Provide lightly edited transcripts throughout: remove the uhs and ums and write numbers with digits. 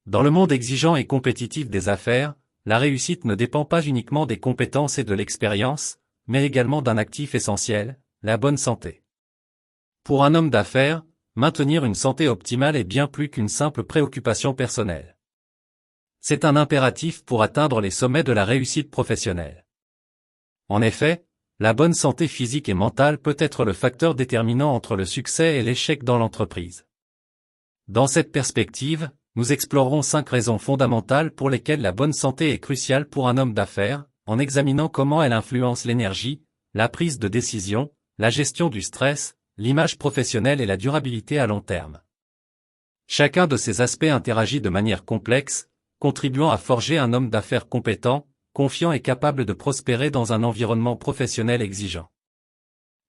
Dans le monde exigeant et compétitif des affaires, la réussite ne dépend pas uniquement des compétences et de l'expérience, mais également d'un actif essentiel, la bonne santé. Pour un homme d'affaires, maintenir une santé optimale est bien plus qu'une simple préoccupation personnelle. C'est un impératif pour atteindre les sommets de la réussite professionnelle. En effet, la bonne santé physique et mentale peut être le facteur déterminant entre le succès et l'échec dans l'entreprise. Dans cette perspective, nous explorerons 5 raisons fondamentales pour lesquelles la bonne santé est cruciale pour un homme d'affaires, en examinant comment elle influence l'énergie, la prise de décision, la gestion du stress, l'image professionnelle et la durabilité à long terme. Chacun de ces aspects interagit de manière complexe, contribuant à forger un homme d'affaires compétent, confiant et capable de prospérer dans un environnement professionnel exigeant.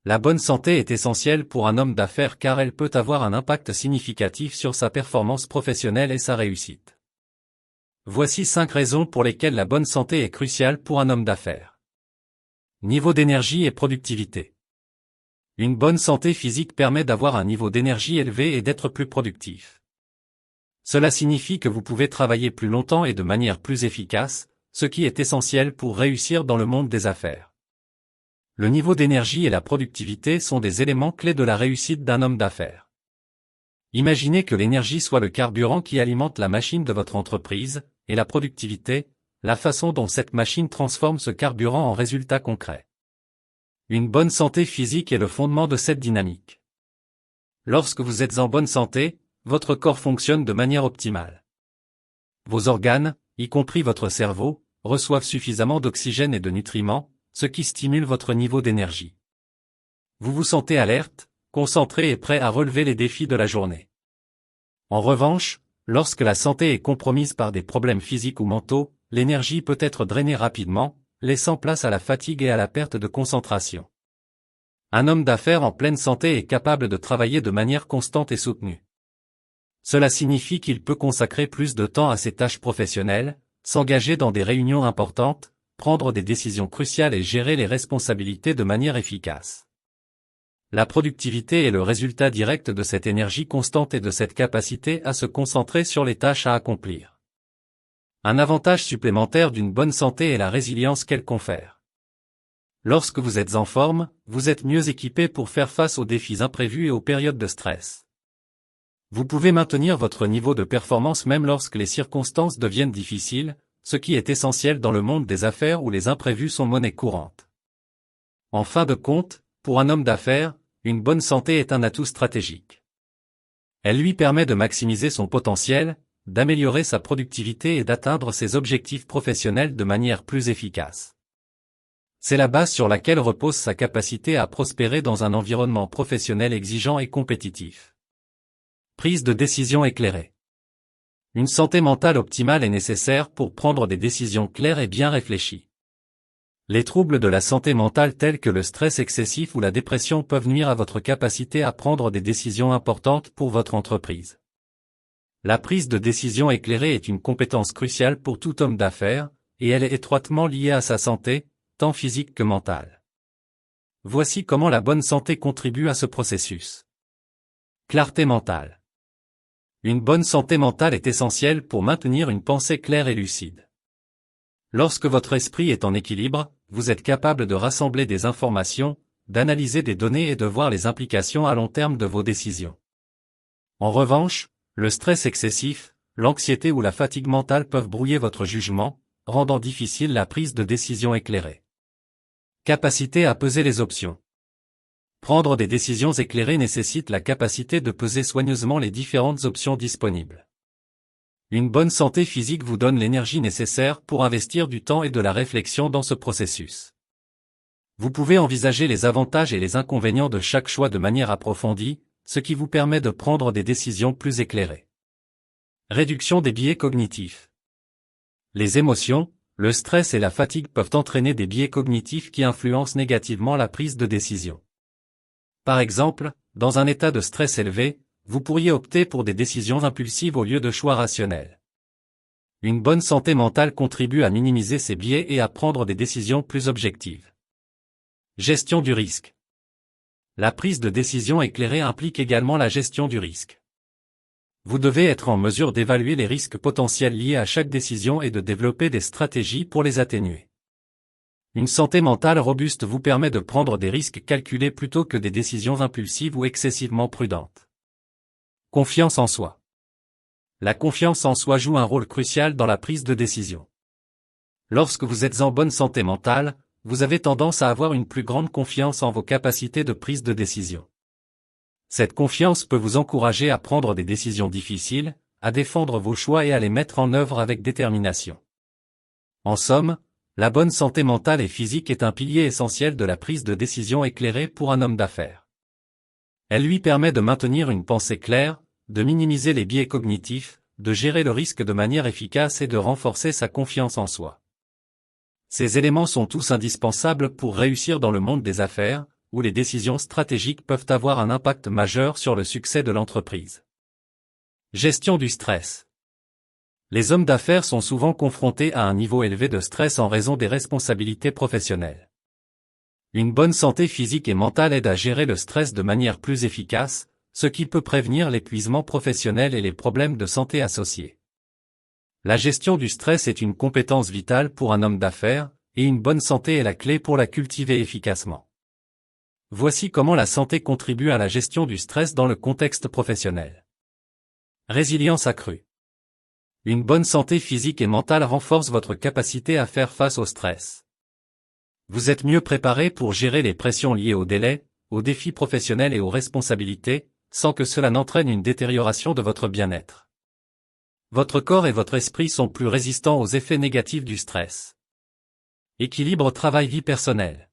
La bonne santé est essentielle pour un homme d'affaires car elle peut avoir un impact significatif sur sa performance professionnelle et sa réussite. Voici 5 raisons pour lesquelles la bonne santé est cruciale pour un homme d'affaires. Niveau d'énergie et productivité. Une bonne santé physique permet d'avoir un niveau d'énergie élevé et d'être plus productif. Cela signifie que vous pouvez travailler plus longtemps et de manière plus efficace, ce qui est essentiel pour réussir dans le monde des affaires. Le niveau d'énergie et la productivité sont des éléments clés de la réussite d'un homme d'affaires. Imaginez que l'énergie soit le carburant qui alimente la machine de votre entreprise, et la productivité, la façon dont cette machine transforme ce carburant en résultats concrets. Une bonne santé physique est le fondement de cette dynamique. Lorsque vous êtes en bonne santé, votre corps fonctionne de manière optimale. Vos organes, y compris votre cerveau, reçoivent suffisamment d'oxygène et de nutriments, ce qui stimule votre niveau d'énergie. Vous vous sentez alerte, concentré et prêt à relever les défis de la journée. En revanche, lorsque la santé est compromise par des problèmes physiques ou mentaux, l'énergie peut être drainée rapidement, laissant place à la fatigue et à la perte de concentration. Un homme d'affaires en pleine santé est capable de travailler de manière constante et soutenue. Cela signifie qu'il peut consacrer plus de temps à ses tâches professionnelles, s'engager dans des réunions importantes, prendre des décisions cruciales et gérer les responsabilités de manière efficace. La productivité est le résultat direct de cette énergie constante et de cette capacité à se concentrer sur les tâches à accomplir. Un avantage supplémentaire d'une bonne santé est la résilience qu'elle confère. Lorsque vous êtes en forme, vous êtes mieux équipé pour faire face aux défis imprévus et aux périodes de stress. Vous pouvez maintenir votre niveau de performance même lorsque les circonstances deviennent difficiles, ce qui est essentiel dans le monde des affaires où les imprévus sont monnaie courante. En fin de compte, pour un homme d'affaires, une bonne santé est un atout stratégique. Elle lui permet de maximiser son potentiel, d'améliorer sa productivité et d'atteindre ses objectifs professionnels de manière plus efficace. C'est la base sur laquelle repose sa capacité à prospérer dans un environnement professionnel exigeant et compétitif. Prise de décision éclairée. Une santé mentale optimale est nécessaire pour prendre des décisions claires et bien réfléchies. Les troubles de la santé mentale tels que le stress excessif ou la dépression peuvent nuire à votre capacité à prendre des décisions importantes pour votre entreprise. La prise de décision éclairée est une compétence cruciale pour tout homme d'affaires, et elle est étroitement liée à sa santé, tant physique que mentale. Voici comment la bonne santé contribue à ce processus. Clarté mentale. Une bonne santé mentale est essentielle pour maintenir une pensée claire et lucide. Lorsque votre esprit est en équilibre, vous êtes capable de rassembler des informations, d'analyser des données et de voir les implications à long terme de vos décisions. En revanche, le stress excessif, l'anxiété ou la fatigue mentale peuvent brouiller votre jugement, rendant difficile la prise de décision éclairée. Capacité à peser les options. Prendre des décisions éclairées nécessite la capacité de peser soigneusement les différentes options disponibles. Une bonne santé physique vous donne l'énergie nécessaire pour investir du temps et de la réflexion dans ce processus. Vous pouvez envisager les avantages et les inconvénients de chaque choix de manière approfondie, ce qui vous permet de prendre des décisions plus éclairées. Réduction des biais cognitifs. Les émotions, le stress et la fatigue peuvent entraîner des biais cognitifs qui influencent négativement la prise de décision. Par exemple, dans un état de stress élevé, vous pourriez opter pour des décisions impulsives au lieu de choix rationnels. Une bonne santé mentale contribue à minimiser ces biais et à prendre des décisions plus objectives. Gestion du risque. La prise de décision éclairée implique également la gestion du risque. Vous devez être en mesure d'évaluer les risques potentiels liés à chaque décision et de développer des stratégies pour les atténuer. Une santé mentale robuste vous permet de prendre des risques calculés plutôt que des décisions impulsives ou excessivement prudentes. Confiance en soi. La confiance en soi joue un rôle crucial dans la prise de décision. Lorsque vous êtes en bonne santé mentale, vous avez tendance à avoir une plus grande confiance en vos capacités de prise de décision. Cette confiance peut vous encourager à prendre des décisions difficiles, à défendre vos choix et à les mettre en œuvre avec détermination. En somme, la bonne santé mentale et physique est un pilier essentiel de la prise de décision éclairée pour un homme d'affaires. Elle lui permet de maintenir une pensée claire, de minimiser les biais cognitifs, de gérer le risque de manière efficace et de renforcer sa confiance en soi. Ces éléments sont tous indispensables pour réussir dans le monde des affaires, où les décisions stratégiques peuvent avoir un impact majeur sur le succès de l'entreprise. Gestion du stress. Les hommes d'affaires sont souvent confrontés à un niveau élevé de stress en raison des responsabilités professionnelles. Une bonne santé physique et mentale aide à gérer le stress de manière plus efficace, ce qui peut prévenir l'épuisement professionnel et les problèmes de santé associés. La gestion du stress est une compétence vitale pour un homme d'affaires, et une bonne santé est la clé pour la cultiver efficacement. Voici comment la santé contribue à la gestion du stress dans le contexte professionnel. Résilience accrue. Une bonne santé physique et mentale renforce votre capacité à faire face au stress. Vous êtes mieux préparé pour gérer les pressions liées aux délais, aux défis professionnels et aux responsabilités, sans que cela n'entraîne une détérioration de votre bien-être. Votre corps et votre esprit sont plus résistants aux effets négatifs du stress. Équilibre travail-vie personnelle.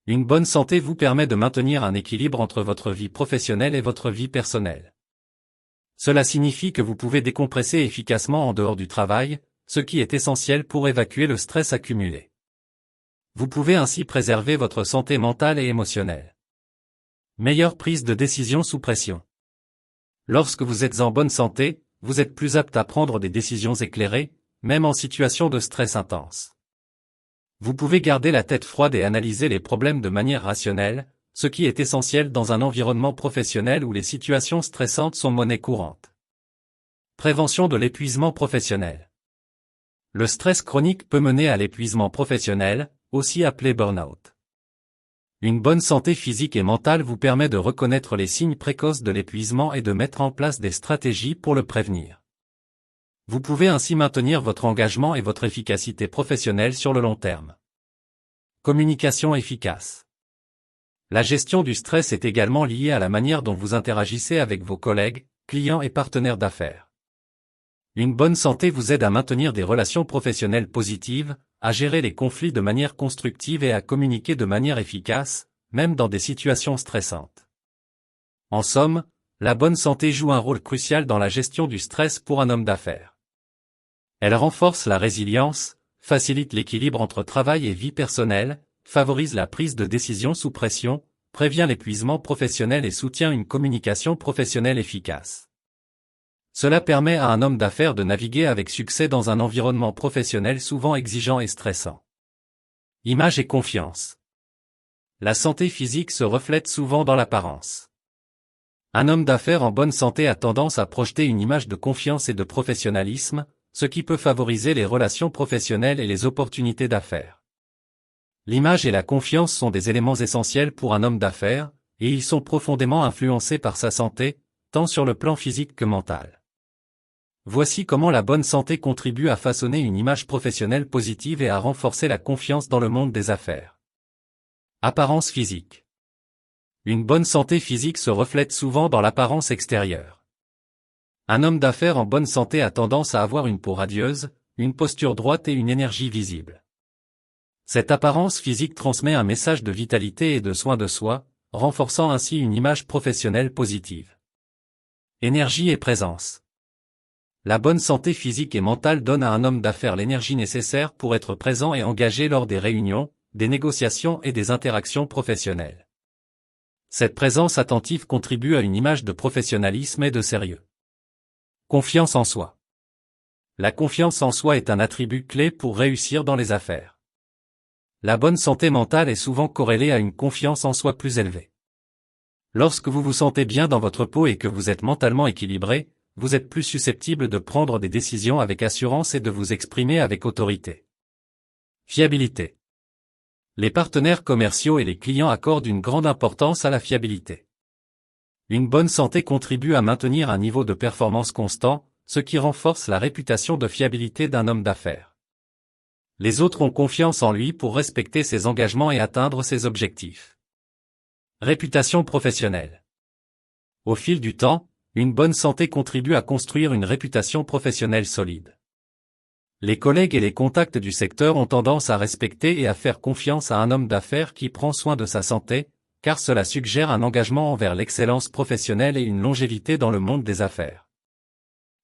Une bonne santé vous permet de maintenir un équilibre entre votre vie professionnelle et votre vie personnelle. Cela signifie que vous pouvez décompresser efficacement en dehors du travail, ce qui est essentiel pour évacuer le stress accumulé. Vous pouvez ainsi préserver votre santé mentale et émotionnelle. Meilleure prise de décision sous pression. Lorsque vous êtes en bonne santé, vous êtes plus apte à prendre des décisions éclairées, même en situation de stress intense. Vous pouvez garder la tête froide et analyser les problèmes de manière rationnelle, ce qui est essentiel dans un environnement professionnel où les situations stressantes sont monnaie courante. Prévention de l'épuisement professionnel. Le stress chronique peut mener à l'épuisement professionnel, aussi appelé burn-out. Une bonne santé physique et mentale vous permet de reconnaître les signes précoces de l'épuisement et de mettre en place des stratégies pour le prévenir. Vous pouvez ainsi maintenir votre engagement et votre efficacité professionnelle sur le long terme. Communication efficace. La gestion du stress est également liée à la manière dont vous interagissez avec vos collègues, clients et partenaires d'affaires. Une bonne santé vous aide à maintenir des relations professionnelles positives, à gérer les conflits de manière constructive et à communiquer de manière efficace, même dans des situations stressantes. En somme, la bonne santé joue un rôle crucial dans la gestion du stress pour un homme d'affaires. Elle renforce la résilience, facilite l'équilibre entre travail et vie personnelle, favorise la prise de décision sous pression, prévient l'épuisement professionnel et soutient une communication professionnelle efficace. Cela permet à un homme d'affaires de naviguer avec succès dans un environnement professionnel souvent exigeant et stressant. Image et confiance. La santé physique se reflète souvent dans l'apparence. Un homme d'affaires en bonne santé a tendance à projeter une image de confiance et de professionnalisme, ce qui peut favoriser les relations professionnelles et les opportunités d'affaires. L'image et la confiance sont des éléments essentiels pour un homme d'affaires, et ils sont profondément influencés par sa santé, tant sur le plan physique que mental. Voici comment la bonne santé contribue à façonner une image professionnelle positive et à renforcer la confiance dans le monde des affaires. Apparence physique. Une bonne santé physique se reflète souvent dans l'apparence extérieure. Un homme d'affaires en bonne santé a tendance à avoir une peau radieuse, une posture droite et une énergie visible. Cette apparence physique transmet un message de vitalité et de soin de soi, renforçant ainsi une image professionnelle positive. Énergie et présence. La bonne santé physique et mentale donne à un homme d'affaires l'énergie nécessaire pour être présent et engagé lors des réunions, des négociations et des interactions professionnelles. Cette présence attentive contribue à une image de professionnalisme et de sérieux. Confiance en soi. La confiance en soi est un attribut clé pour réussir dans les affaires. La bonne santé mentale est souvent corrélée à une confiance en soi plus élevée. Lorsque vous vous sentez bien dans votre peau et que vous êtes mentalement équilibré, vous êtes plus susceptible de prendre des décisions avec assurance et de vous exprimer avec autorité. Fiabilité. Les partenaires commerciaux et les clients accordent une grande importance à la fiabilité. Une bonne santé contribue à maintenir un niveau de performance constant, ce qui renforce la réputation de fiabilité d'un homme d'affaires. Les autres ont confiance en lui pour respecter ses engagements et atteindre ses objectifs. Réputation professionnelle. Au fil du temps, une bonne santé contribue à construire une réputation professionnelle solide. Les collègues et les contacts du secteur ont tendance à respecter et à faire confiance à un homme d'affaires qui prend soin de sa santé, car cela suggère un engagement envers l'excellence professionnelle et une longévité dans le monde des affaires.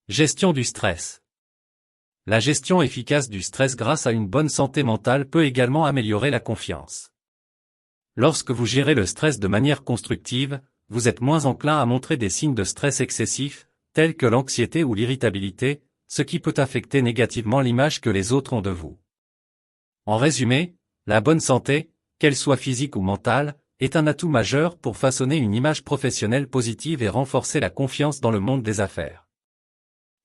Gestion du stress. La gestion efficace du stress grâce à une bonne santé mentale peut également améliorer la confiance. Lorsque vous gérez le stress de manière constructive, vous êtes moins enclin à montrer des signes de stress excessif, tels que l'anxiété ou l'irritabilité, ce qui peut affecter négativement l'image que les autres ont de vous. En résumé, la bonne santé, qu'elle soit physique ou mentale, est un atout majeur pour façonner une image professionnelle positive et renforcer la confiance dans le monde des affaires.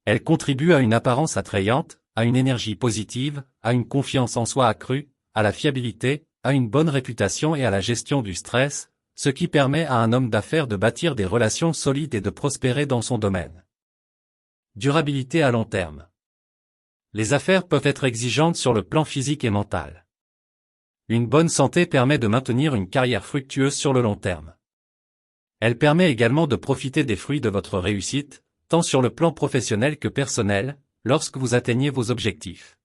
Elle contribue à une apparence attrayante, à une énergie positive, à une confiance en soi accrue, à la fiabilité, à une bonne réputation et à la gestion du stress, ce qui permet à un homme d'affaires de bâtir des relations solides et de prospérer dans son domaine. Durabilité à long terme. Les affaires peuvent être exigeantes sur le plan physique et mental. Une bonne santé permet de maintenir une carrière fructueuse sur le long terme. Elle permet également de profiter des fruits de votre réussite, tant sur le plan professionnel que personnel, lorsque vous atteignez vos objectifs.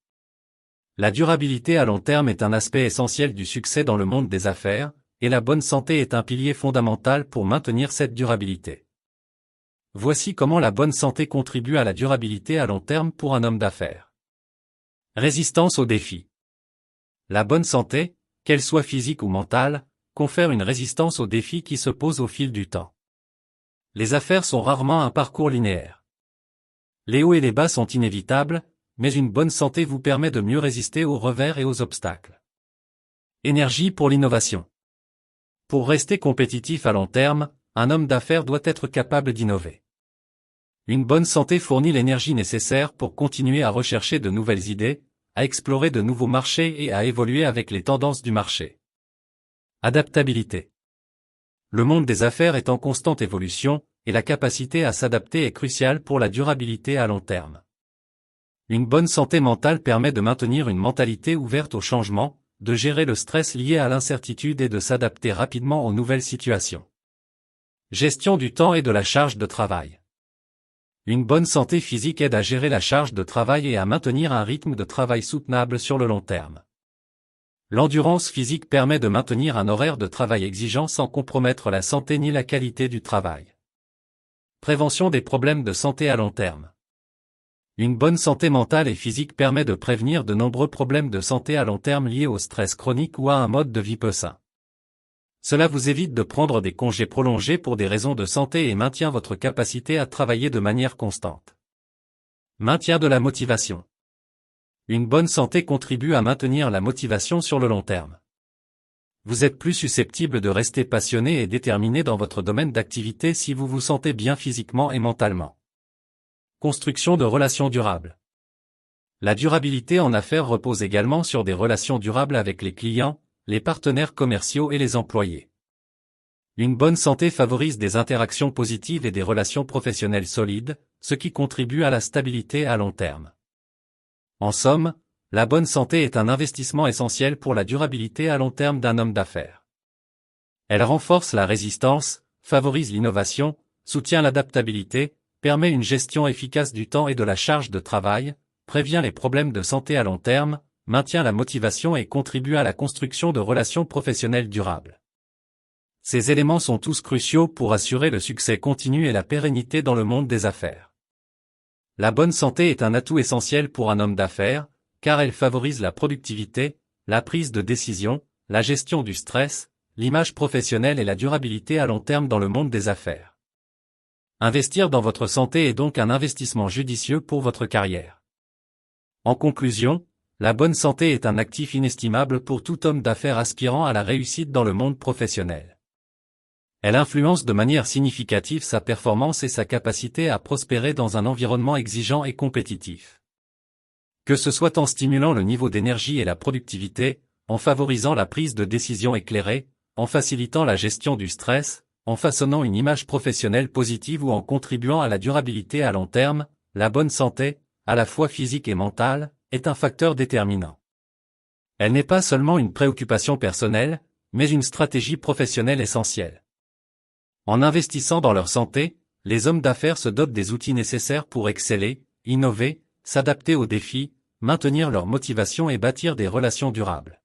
La durabilité à long terme est un aspect essentiel du succès dans le monde des affaires, et la bonne santé est un pilier fondamental pour maintenir cette durabilité. Voici comment la bonne santé contribue à la durabilité à long terme pour un homme d'affaires. Résistance aux défis. La bonne santé, qu'elle soit physique ou mentale, confère une résistance aux défis qui se posent au fil du temps. Les affaires sont rarement un parcours linéaire. Les hauts et les bas sont inévitables, mais une bonne santé vous permet de mieux résister aux revers et aux obstacles. Énergie pour l'innovation. Pour rester compétitif à long terme, un homme d'affaires doit être capable d'innover. Une bonne santé fournit l'énergie nécessaire pour continuer à rechercher de nouvelles idées, à explorer de nouveaux marchés et à évoluer avec les tendances du marché. Adaptabilité. Le monde des affaires est en constante évolution, et la capacité à s'adapter est cruciale pour la durabilité à long terme. Une bonne santé mentale permet de maintenir une mentalité ouverte au changement, de gérer le stress lié à l'incertitude et de s'adapter rapidement aux nouvelles situations. Gestion du temps et de la charge de travail. Une bonne santé physique aide à gérer la charge de travail et à maintenir un rythme de travail soutenable sur le long terme. L'endurance physique permet de maintenir un horaire de travail exigeant sans compromettre la santé ni la qualité du travail. Prévention des problèmes de santé à long terme. Une bonne santé mentale et physique permet de prévenir de nombreux problèmes de santé à long terme liés au stress chronique ou à un mode de vie peu sain. Cela vous évite de prendre des congés prolongés pour des raisons de santé et maintient votre capacité à travailler de manière constante. Maintien de la motivation. Une bonne santé contribue à maintenir la motivation sur le long terme. Vous êtes plus susceptible de rester passionné et déterminé dans votre domaine d'activité si vous vous sentez bien physiquement et mentalement. Construction de relations durables. La durabilité en affaires repose également sur des relations durables avec les clients, les partenaires commerciaux et les employés. Une bonne santé favorise des interactions positives et des relations professionnelles solides, ce qui contribue à la stabilité à long terme. En somme, la bonne santé est un investissement essentiel pour la durabilité à long terme d'un homme d'affaires. Elle renforce la résistance, favorise l'innovation, soutient l'adaptabilité, permet une gestion efficace du temps et de la charge de travail, prévient les problèmes de santé à long terme, maintient la motivation et contribue à la construction de relations professionnelles durables. Ces éléments sont tous cruciaux pour assurer le succès continu et la pérennité dans le monde des affaires. La bonne santé est un atout essentiel pour un homme d'affaires, car elle favorise la productivité, la prise de décision, la gestion du stress, l'image professionnelle et la durabilité à long terme dans le monde des affaires. Investir dans votre santé est donc un investissement judicieux pour votre carrière. En conclusion, la bonne santé est un actif inestimable pour tout homme d'affaires aspirant à la réussite dans le monde professionnel. Elle influence de manière significative sa performance et sa capacité à prospérer dans un environnement exigeant et compétitif. Que ce soit en stimulant le niveau d'énergie et la productivité, en favorisant la prise de décision éclairée, en facilitant la gestion du stress, en façonnant une image professionnelle positive ou en contribuant à la durabilité à long terme, la bonne santé, à la fois physique et mentale, est un facteur déterminant. Elle n'est pas seulement une préoccupation personnelle, mais une stratégie professionnelle essentielle. En investissant dans leur santé, les hommes d'affaires se dotent des outils nécessaires pour exceller, innover, s'adapter aux défis, maintenir leur motivation et bâtir des relations durables.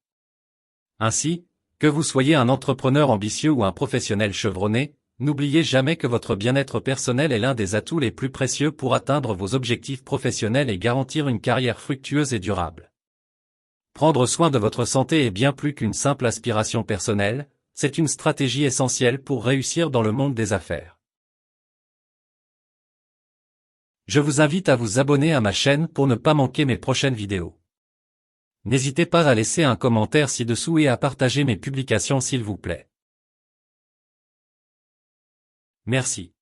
Ainsi, que vous soyez un entrepreneur ambitieux ou un professionnel chevronné, n'oubliez jamais que votre bien-être personnel est l'un des atouts les plus précieux pour atteindre vos objectifs professionnels et garantir une carrière fructueuse et durable. Prendre soin de votre santé est bien plus qu'une simple aspiration personnelle, c'est une stratégie essentielle pour réussir dans le monde des affaires. Je vous invite à vous abonner à ma chaîne pour ne pas manquer mes prochaines vidéos. N'hésitez pas à laisser un commentaire ci-dessous et à partager mes publications s'il vous plaît. Merci.